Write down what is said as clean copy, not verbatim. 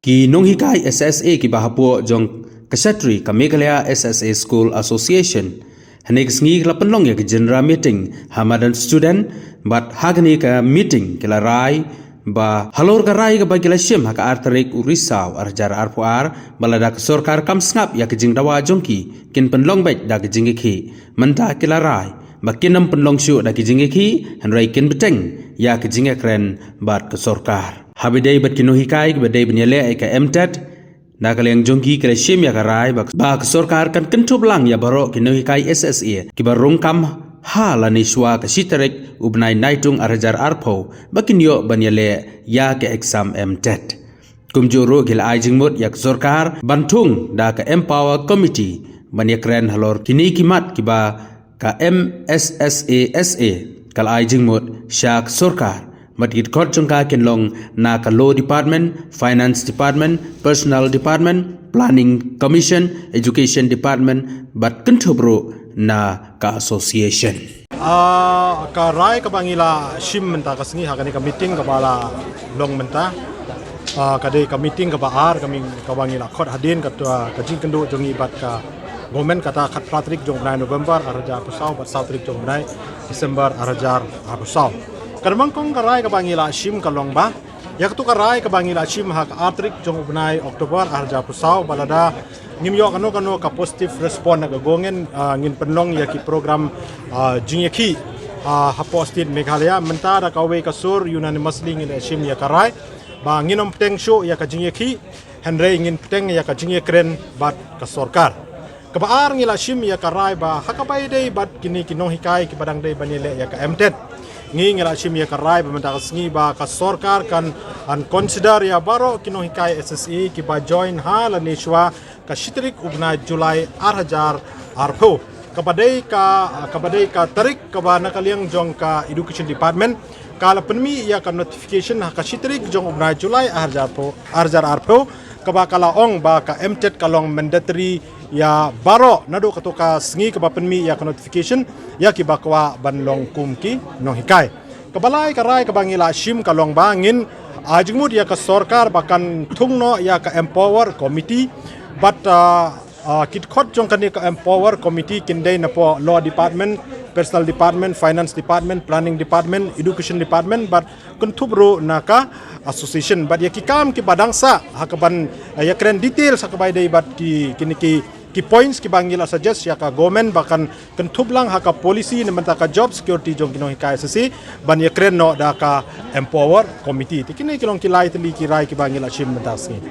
Ki nonghikai SSA ki bahapo jong kasatri ka Meghalaya SSA School Association hanek sngi la penlong ya ki general meeting hamadan student but hagni ka meeting kila rai ba halor ka rai ka bagila shim haka artarik urisau arjar arpuar balada ka sorkar kam snap ya ki jingdawa jongki kin penlong baik da ki jingiki menta kila rai ba kinam penlong syu da ki jingiki han rai kin beteng ya ki jingekren bat ka sorkar habidai bat kinohikai badai benyale ka MTET na kaleng jongki kala shim ya karai ba ka sorkar kan kentu blang ya baro kinohikai SSA ki barong kam ha la ni shwa ka sitarek ubnai naitung arajar arpo bakinyo benyale ya ke exam MTET kumjuro gil ajingmut ya sorkar bantung da ka empower committee banyakren halor kini kimat kiba ka MSSA kal ajingmut syak sorkar Matkit kot jongka kinlong na ka law department, finance department, personal department, planning commission, education department, but kentubro na ka association. Ka rai ka bangila shim menta ka singi hakani ka meeting ka bala long menta. Ka de ka meeting ka baar kami ka bangila khot hadin ka tua ka jing kendu jongi bat ka gomen kata khat pratrik jong nai November araja pusau bat satrik jong nai December arajar pusau. Karmangkong karai kabangila shim kalong ba yaktu karai kabangila shim hak atrik jong ubnai Oktober arja pusau balada ngimyo kano ka positive respond na gongen ngin penlong yaki program jingyaki hapostin Meghalaya mentara kawe kasur unanimously ngin shim ya karai ba nginom teng show ya ka jingyaki henry ngin teng ya ka jingyekren bat ka sorkar kabaar ngila shim ya karai ba hakabai dei bat kini kinong hikai ki badang dei banile ya ka MTET ngi ngela shim ya karai bamenta sngi ba ka sorkar kan an consider ya baro kino hikai SSA ki ba join hal nishwa ka shitrik ubna Julai 2000 arpo kabadai ka tarik ka ba nakaliang jong ka education department kala penmi ya ka notification ka shitrik jong ubna Julai 2000 arpo ka ba kala ong ba ka MTET kalong mandatory ya baro nado katoka sngi ka ba penmi ya ka notification ya ki bakwa banlong kumki nong hikai kabalai karai ka bangila shim kalong bangin ajmud ya ka sorkar bakan thungno ya ka empower committee but kit khot jong kan ka empower committee kindai na po law department personal department finance department planning department education department but kuntubro naka association but ya ki kam ki badangsa hakaban ya kren details hakabai dai but ki ki points ki bangila suggest ya ka government bahkan kentublang haka policy ni mentaka job security jong kinong hikai SSA ban ya kren no da ka empower committee tikini kilong kilai tali ki rai ki bangila shim mentasni